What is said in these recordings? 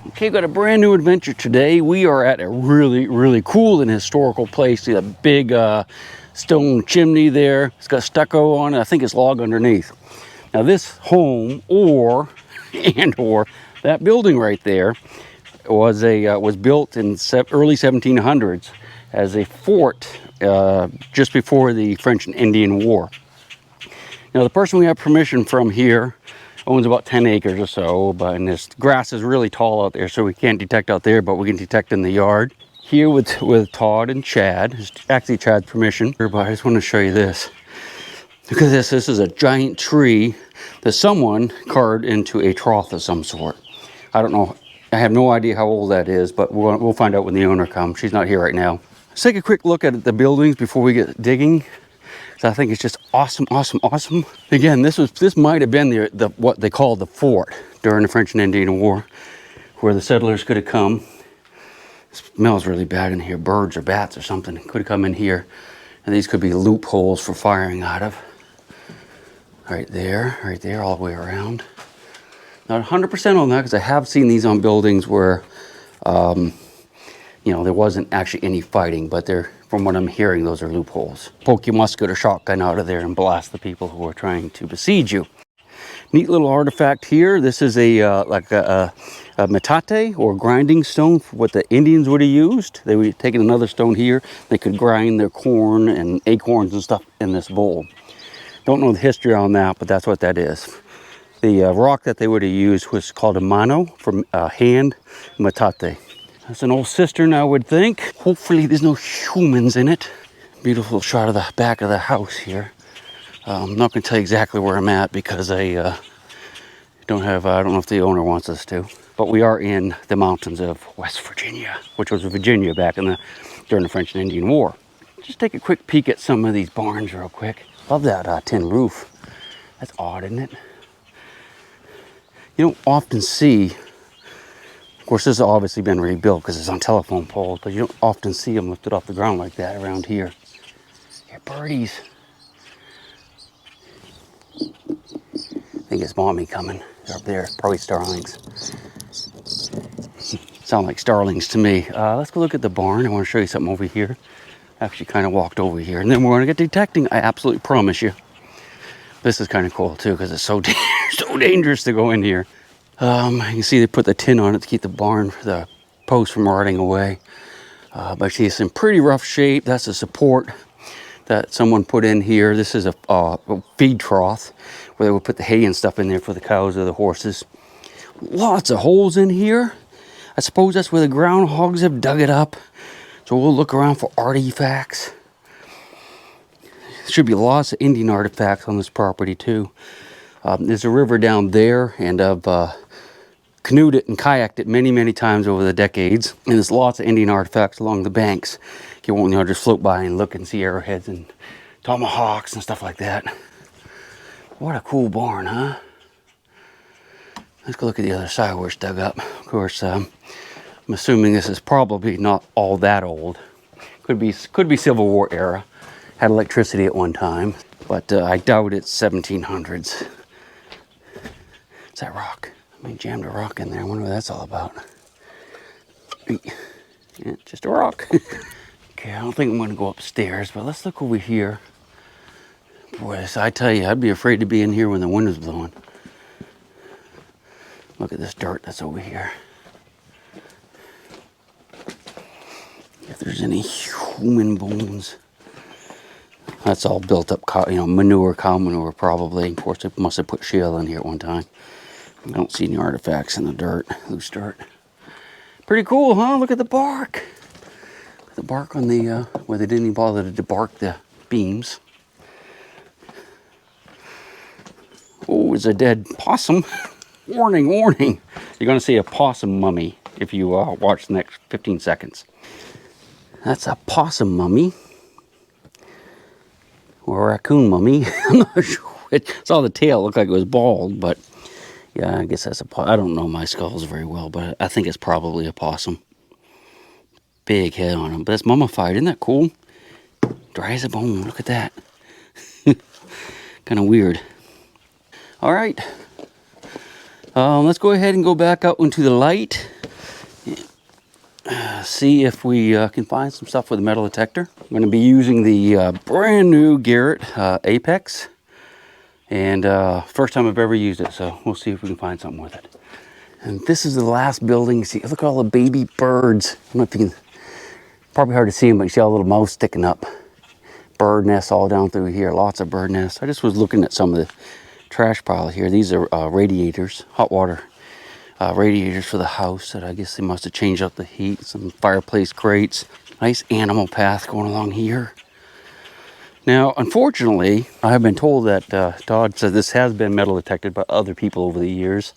Okay, got a brand new adventure today. We are at a really cool and historical place. See a big stone chimney there. It's got stucco on it. I think it's log underneath. Now this home or that building right there was built in early 1700s as a fort just before the French and Indian War. Now the person we have permission from here owns about 10 acres or so, and this grass is really tall out there, so we can't detect out there, but we can detect in the yard. Here with Todd and Chad, it's actually Chad's permission. But I just want to show you this. Look at this. This is a giant tree that someone carved into a trough of some sort. I don't know. I have no idea how old that is, but we'll find out when the owner comes. She's not here right now. Let's take a quick look at the buildings before we get digging. I think it's just awesome. Again, this might have been the what they called the fort during the French and Indian War, where the settlers could have come. It smells really bad in here. Birds or bats or something could have come in here, and these could be loopholes for firing out of. Right there, all the way around. Not 100% on that, because I have seen these on buildings where, there wasn't actually any fighting, but from what I'm hearing, those are loopholes. Poke your musket or shotgun out of there and blast the people who are trying to besiege you. Neat little artifact here. This is a metate, or grinding stone, for what the Indians would have used. They would have taken another stone here. They could grind their corn and acorns and stuff in this bowl. Don't know the history on that, but that's what that is. The rock that they would have used was called a mano, from hand, metate. That's an old cistern, I would think. Hopefully there's no humans in it. Beautiful shot of the back of the house here. I'm not going to tell you exactly where I'm at, because I don't know if the owner wants us to. But we are in the mountains of West Virginia, which was Virginia back during the French and Indian War. Just take a quick peek at some of these barns real quick. Love that tin roof. That's odd, isn't it? You don't often see. Of course, this has obviously been rebuilt because it's on telephone poles, but you don't often see them lifted off the ground like that around here. Here, birdies. I think it's mommy coming. They're up there, probably starlings. Sound like starlings to me. Let's go look at the barn. I want to show you something over here. I actually kind of walked over here, and then we're going to get detecting. I absolutely promise you. This is kind of cool too, because it's so dangerous to go in here. You can see they put the tin on it to keep the post from rotting away. But I see it's in pretty rough shape. That's a support that someone put in here. This is a feed trough where they would put the hay and stuff in there for the cows or the horses. Lots of holes in here. I suppose that's where the groundhogs have dug it up. So we'll look around for artifacts. There should be lots of Indian artifacts on this property too. There's a river down there, and I've canoed it and kayaked it many times over the decades. And there's lots of Indian artifacts along the banks. You won't just float by and look and see arrowheads and tomahawks and stuff like that. What a cool barn, huh? Let's go look at the other side where it's dug up. Of course, I'm assuming this is probably not all that old. Could be Civil War era. Had electricity at one time, but I doubt it's 1700s. It's that rock. I jammed a rock in there. I wonder what that's all about. Yeah, just a rock. Okay, I don't think I'm going to go upstairs, but let's look over here. Boy, I tell you, I'd be afraid to be in here when the wind is blowing. Look at this dirt that's over here. If there's any human bones. That's all built up, manure, cow manure probably. Of course, they must have put shale in here at one time. I don't see any artifacts in the dirt, loose dirt. Pretty cool, huh? Look at the bark. The bark on the, where they didn't even bother to debark the beams. Oh, it's a dead possum. Warning. You're going to see a possum mummy if you watch the next 15 seconds. That's a possum mummy. Or a raccoon mummy. I'm not sure. I saw the tail. It looked like it was bald, but yeah, I guess that's I don't know my skulls very well, but I think it's probably a possum. Big head on him. But that's mummified. Isn't that cool? Dry as a bone. Look at that. Kind of weird. All right. Let's go ahead and go back out into the light. see if we can find some stuff with a metal detector. I'm going to be using the brand new Garrett Apex, and first time I've ever used it, so we'll see if we can find something with it. And this is the last building. See, look at all the baby birds. I don't know if you can, probably hard to see them, but you see all the little mouths sticking up. Bird nests all down through here, lots of bird nests. I just was looking at some of the trash pile here. These are radiators, hot water radiators for the house that I guess they must have changed up the heat. Some fireplace grates. Nice animal path going along here. Now, unfortunately, I have been told that Todd said this has been metal detected by other people over the years.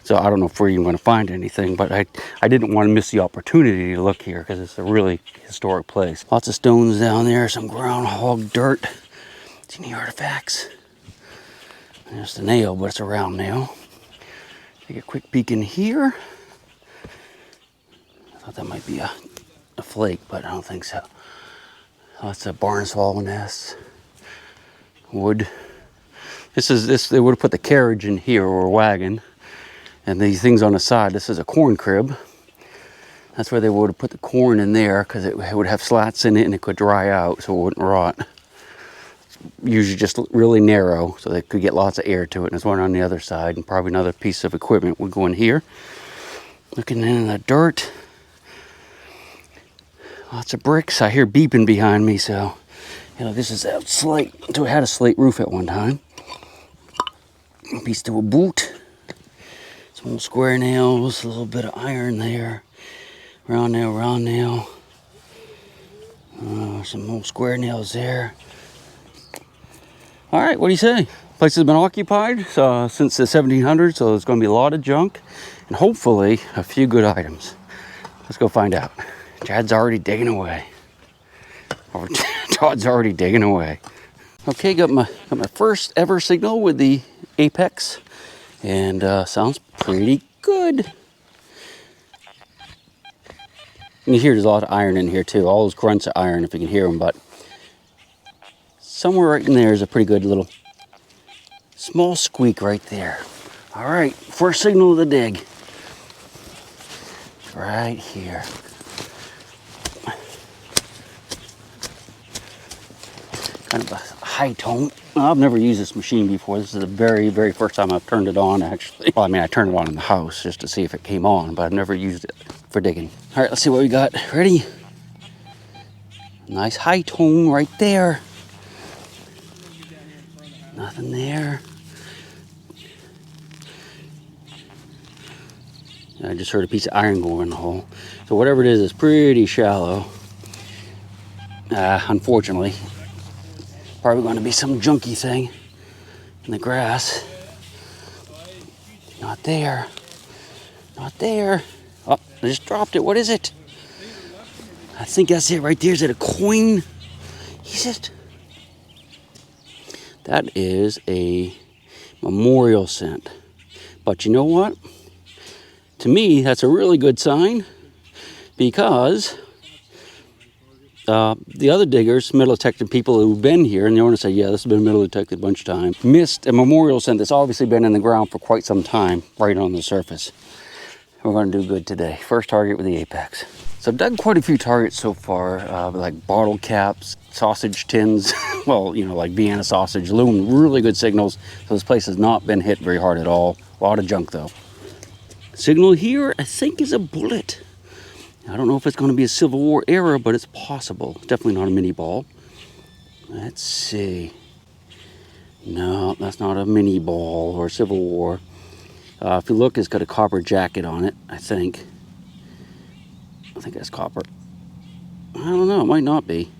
So I don't know if we're even going to find anything, but I didn't want to miss the opportunity to look here because it's a really historic place. Lots of stones down there, some groundhog dirt. See any artifacts? There's a nail, but it's a round nail. Take a quick peek in here. I thought that might be a flake, but I don't think so. Lots of barn swallow nests. Wood. This they would have put the carriage in here, or a wagon. And these things on the side, this is a corn crib. That's where they would have put the corn in there because it would have slats in it and it could dry out so it wouldn't rot. Usually just really narrow so they could get lots of air to it. And there's one on the other side, and probably another piece of equipment would go in here. Looking in the dirt. Lots of bricks. I hear beeping behind me, so you know this is a slate. So it had a slate roof at one time. A piece to a boot. Some old square nails, a little bit of iron there. Round nail. Some old square nails there. All right, what do you say? Place has been occupied since the 1700s, so there's going to be a lot of junk and hopefully a few good items. Let's go find out. Chad's already digging away. Or Todd's already digging away. Okay, got my first ever signal with the Apex, and sounds pretty good. And you hear there's a lot of iron in here too. All those grunts of iron, if you can hear them, but somewhere right in there is a pretty good little small squeak right there. All right, first signal of the dig. Right here. Kind of a high tone. I've never used this machine before. This is the very, very first time I've turned it on, actually. Well, I mean, I turned it on in the house just to see if it came on, but I've never used it for digging. All right, let's see what we got. Ready? Nice high tone right there. Nothing there. I just heard a piece of iron go in the hole. So whatever it is, it's pretty shallow. Unfortunately. Probably going to be some junky thing in the grass. Not there. Not there. Oh, I just dropped it. What is it? I think that's it right there. Is it a coin? Is it? That is a memorial cent. But you know what? To me, that's a really good sign because the other diggers, metal detected people who've been here, and they want to say, yeah, this has been metal detected a bunch of times, missed a memorial cent that's obviously been in the ground for quite some time, right on the surface. We're going to do good today. First target with the Apex. So I've dug quite a few targets so far, like bottle caps, sausage tins, well, you know, like Vienna sausage, aluminum, really good signals. So this place has not been hit very hard at all. A lot of junk though. Signal here, I think, is a bullet. I don't know if it's going to be a Civil War era, but it's possible. It's definitely not a mini ball. Let's see. No, that's not a mini ball or Civil War. If you look, it's got a copper jacket on it, I think. I think that's copper. I don't know, it might not be.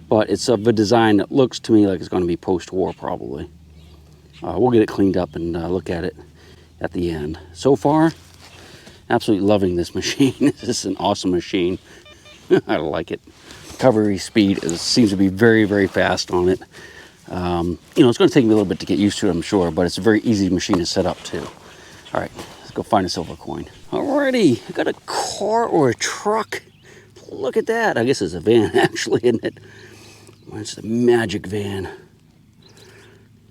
But it's of a design that looks to me like it's going to be post-war, probably. We'll get it cleaned up and look at it at the end. So far, absolutely loving this machine. This is an awesome machine. I like it. Recovery speed seems to be very, very fast on it. You know, it's going to take me a little bit to get used to it, I'm sure, but it's a very easy machine to set up too. All right, let's go find a silver coin. Alrighty, I got a car or a truck. Look at that. I guess it's a van, actually, isn't it? It's the magic van.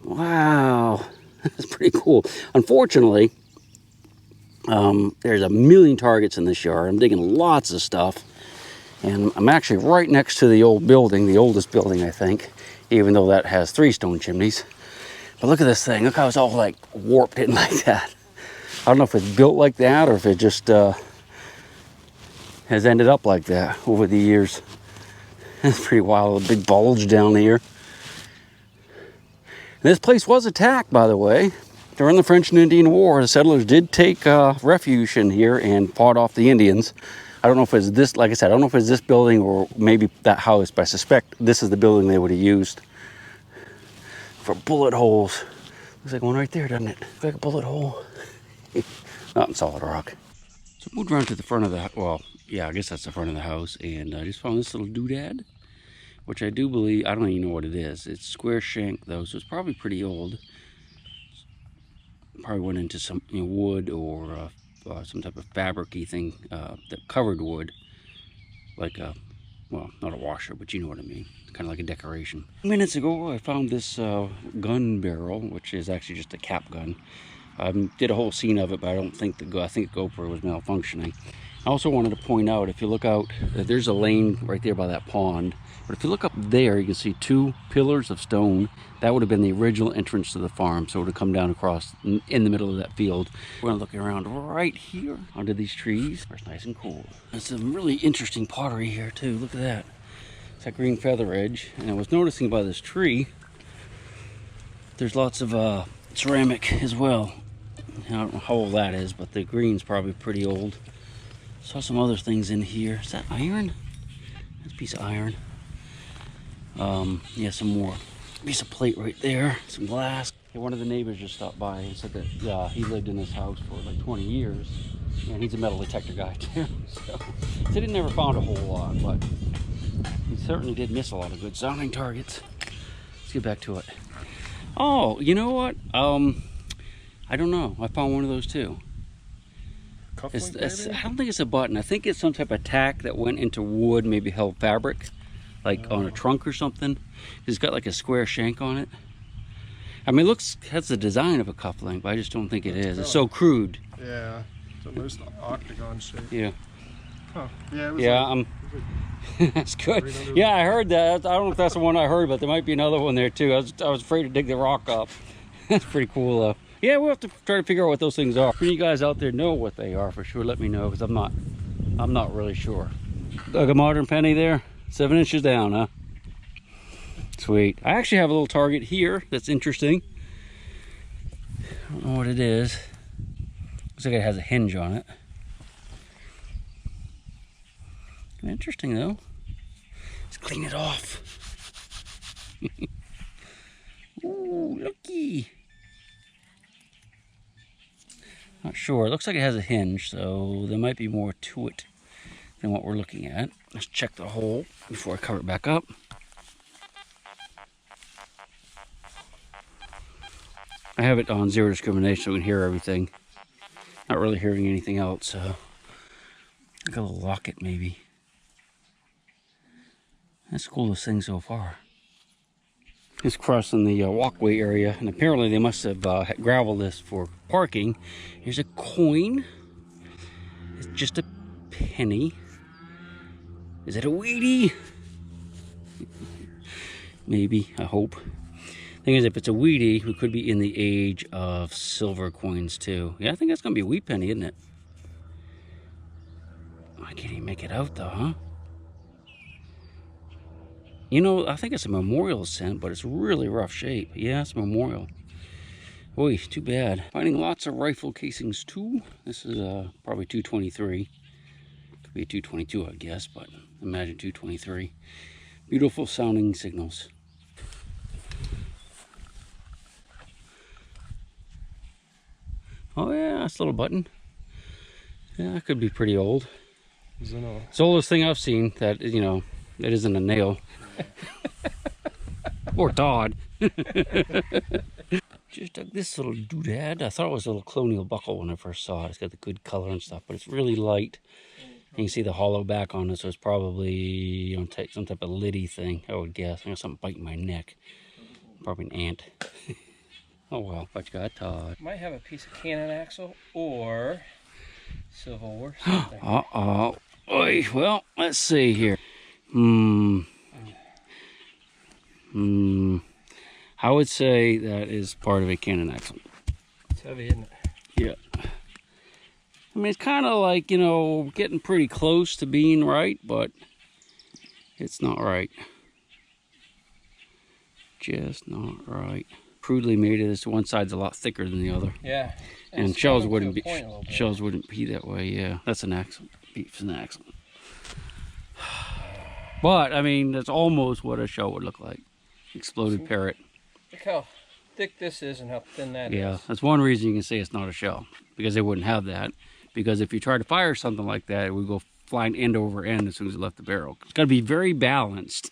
Wow, that's pretty cool. Unfortunately, There's a million targets in this yard. I'm digging lots of stuff. And I'm actually right next to the old building, the oldest building, I think, even though that has 3 stone chimneys. But look at this thing. Look how it's all like warped in like that. I don't know if it's built like that or if it just has ended up like that over the years. It's pretty wild. A big bulge down here. This place was attacked, by the way. During the French and Indian War, the settlers did take refuge in here and fought off the Indians. I don't know if it's this, like I said, I don't know if it's this building or maybe that house, but I suspect this is the building they would have used for bullet holes. Looks like one right there, doesn't it? Looks like a bullet hole. Not in solid rock. So I moved around to the front of the, well, yeah, I guess that's the front of the house, and I just found this little doodad, which I do believe, I don't even know what it is. It's square shank though, so it's probably pretty old. Probably went into some wood or some type of fabric-y thing that covered wood, like a, well, not a washer, but you know what I mean, kind of like a decoration. Minutes ago, I found this gun barrel, which is actually just a cap gun. I did a whole scene of it, but I don't think I think the GoPro was malfunctioning. I also wanted to point out, if you look out, there's a lane right there by that pond. But if you look up there, you can see 2 pillars of stone. That would have been the original entrance to the farm. So it would have come down across in the middle of that field. We're gonna look around right here under these trees. It's nice and cool. There's some really interesting pottery here too. Look at that. It's that green feather edge. And I was noticing by this tree, there's lots of ceramic as well. I don't know how old that is, but the green's probably pretty old. Saw some other things in here. Is that iron? That's a piece of iron. Yeah, some more. Piece of plate right there. Some glass. Yeah, one of the neighbors just stopped by and said that he lived in this house for like 20 years. And he's a metal detector guy too. So he said he never found a whole lot, but he certainly did miss a lot of good sounding targets. Let's get back to it. Oh, you know what? I don't know. I found one of those too. I don't think it's a button. I think it's some type of tack that went into wood, maybe held fabric, like on a trunk or something. It's got like a square shank on it. I mean, it has the design of a cufflink, but I just don't think it is. It's so crude. Yeah, it's almost octagon shape. Yeah. Huh. Yeah. That's good. Yeah, I heard that. I don't know if that's the one I heard, but there might be another one there too. I was afraid to dig the rock up. That's pretty cool though. Yeah, we'll have to try to figure out what those things are. If you guys out there know what they are for sure, let me know, because I'm not really sure. Like a modern penny there, 7 inches down, huh? Sweet. I actually have a little target here that's interesting. I don't know what it is. Looks like it has a hinge on it. Interesting though. Let's clean it off. Ooh, looky. Not sure. It looks like it has a hinge, so there might be more to it than what we're looking at. Let's check the hole before I cover it back up. I have it on 0 discrimination so we can hear everything. Not really hearing anything else, so like a little locket maybe. That's the coolest thing so far. It's crossing the walkway area, and apparently they must have graveled this for parking. Here's a coin. It's just a penny. Is it a Wheatie? Maybe, I hope. Thing is, if it's a Wheatie, we could be in the age of silver coins too. Yeah, I think that's gonna be a wheat penny, isn't it? I can't even make it out though, huh? You know, I think it's a memorial cent, but it's really rough shape. Yeah, it's a memorial. Boy, too bad. Finding lots of rifle casings too. This is probably 223. Could be a 222, I guess, but imagine 223. Beautiful sounding signals. Oh yeah, that's a little button. Yeah, it could be pretty old. It's the oldest thing I've seen that, you know, it isn't a nail. Or Todd. Just dug this little doodad. I thought it was a little colonial buckle when I first saw it. It's got the good color and stuff, but it's really light. And you can see the hollow back on it, so it's probably, you know, some type of liddy thing, I would guess. I got something biting my neck. Probably an ant. Oh well, what you got, Todd? Might have a piece of cannon axle or Civil War something. Uh-oh. Oy, well, let's see here. I would say that is part of a cannon axle. It's heavy, isn't it? Yeah. I mean, it's kind of like, you know, getting pretty close to being right, but it's not right. Just not right. Crudely made it. One side's a lot thicker than the other. Yeah. And it's shells coming wouldn't to be a point a little bit. shells wouldn't be that way. Yeah, that's an axle. Beef's an axle. But I mean, that's almost what a shell would look like. Exploded parrot. Look how thick this is and how thin that is. Yeah, that's one reason you can say it's not a shell, because they wouldn't have that. Because if you try to fire something like that, it would go flying end over end as soon as it left the barrel. It's got to be very balanced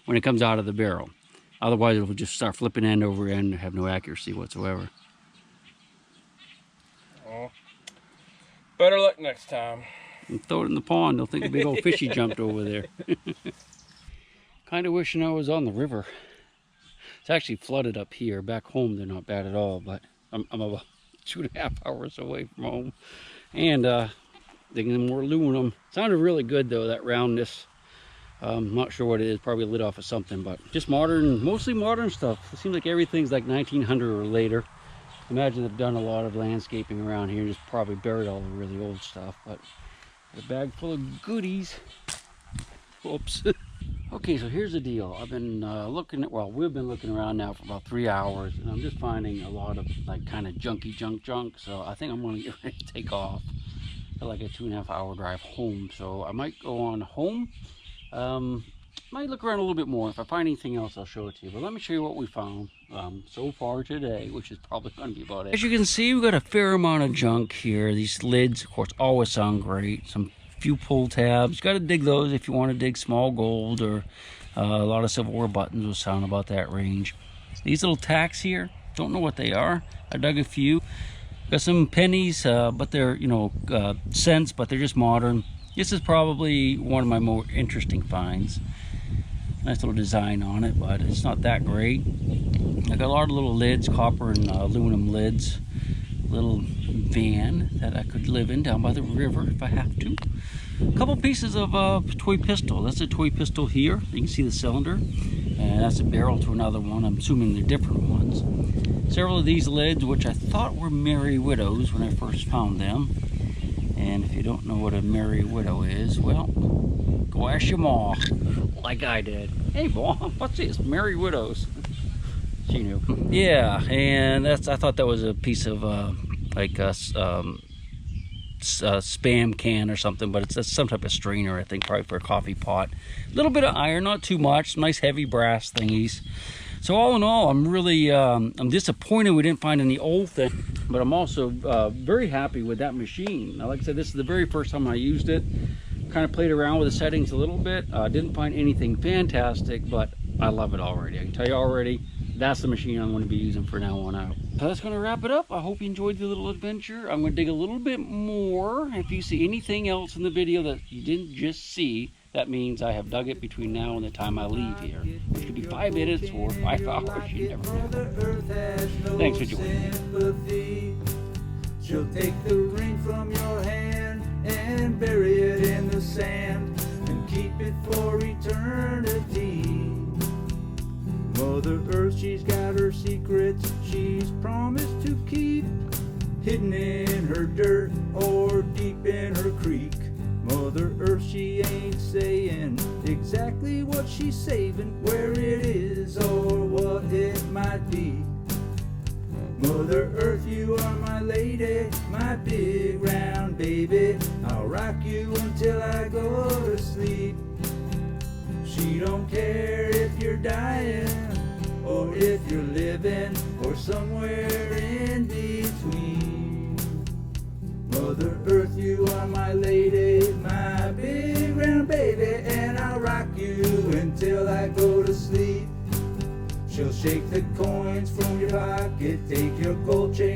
when it comes out of the barrel. Otherwise, it will just start flipping end over end and have no accuracy whatsoever. Oh. Better luck next time. And throw it in the pond. They'll think a big old fishy jumped over there. Kind of wishing I was on the river. It's actually flooded up here. Back home, they're not bad at all, but I'm about 2.5 hours away from home. And digging more aluminum. Sounded really good though, that roundness. Not sure what it is, probably lit off of something, but just modern, mostly modern stuff. It seems like everything's like 1900 or later. Imagine they've done a lot of landscaping around here and just probably buried all the really old stuff, but a bag full of goodies. Oops. Okay, so here's the deal. I've been looking at, well, we've been looking around now for about 3 hours, and I'm just finding a lot of like kind of junky junk. So I think I'm gonna get ready to take off. Got like a 2.5 hour drive home, so I might go on home. Might look around a little bit more. If I find anything else, I'll show it to you. But let me show you what we found so far today, which is probably going to be about it. As you can see, we've got a fair amount of junk here. These lids, of course, always sound great. Some few pull tabs. Got to dig those if you want to dig small gold, or a lot of Civil War buttons will sound about that range. These little tacks here, don't know what they are. I dug a few. Got some pennies, but they're, you know, cents, but they're just modern. This is probably one of my more interesting finds. Nice little design on it, but it's not that great. I got a lot of little lids, copper and aluminum lids. Little van that I could live in down by the river if I have to. A couple pieces of toy pistol. That's a toy pistol here. You can see the cylinder. And that's a barrel to another one. I'm assuming they're different ones. Several of these lids, which I thought were Merry Widows when I first found them. And if you don't know what a Merry Widow is, well, go ask your ma, like I did. Hey, Ma, what's this? Merry Widows. She knew. Yeah, and I thought that was a piece of like a spam can or something, but it's some type of strainer, I think, probably for a coffee pot. A little bit of iron, not too much. Nice heavy brass thingies. So all in all, I'm really I'm disappointed we didn't find any old thing, but I'm also very happy with that machine. Now, like I said, this is the very first time I used it. Kind of played around with the settings a little bit. Didn't find anything fantastic, but I love it already. I can tell you already, that's the machine I'm going to be using for now on out. So that's going to wrap it up. I hope you enjoyed the little adventure. I'm going to dig a little bit more. If you see anything else in the video that you didn't just see, that means I have dug it between now and the time I leave here. Which could be 5 minutes or 5 hours, you never know. Thanks for joining. She'll take the ring from your hand and bury it in the sand and keep it for eternity. Mother Earth, she's got her secrets she's promised to keep, hidden in her dirt or deep in her creek. Mother Earth, she ain't saying exactly what she's saving, where it is or what it might be. Mother Earth, you are my lady, my big round baby. I'll rock you until I go to sleep. She don't care if you're dying or if you're living or somewhere in between. Mother Earth, you are my lady, my big round baby, and I'll rock you until I go to sleep. She'll shake the coins from your pocket, take your gold chain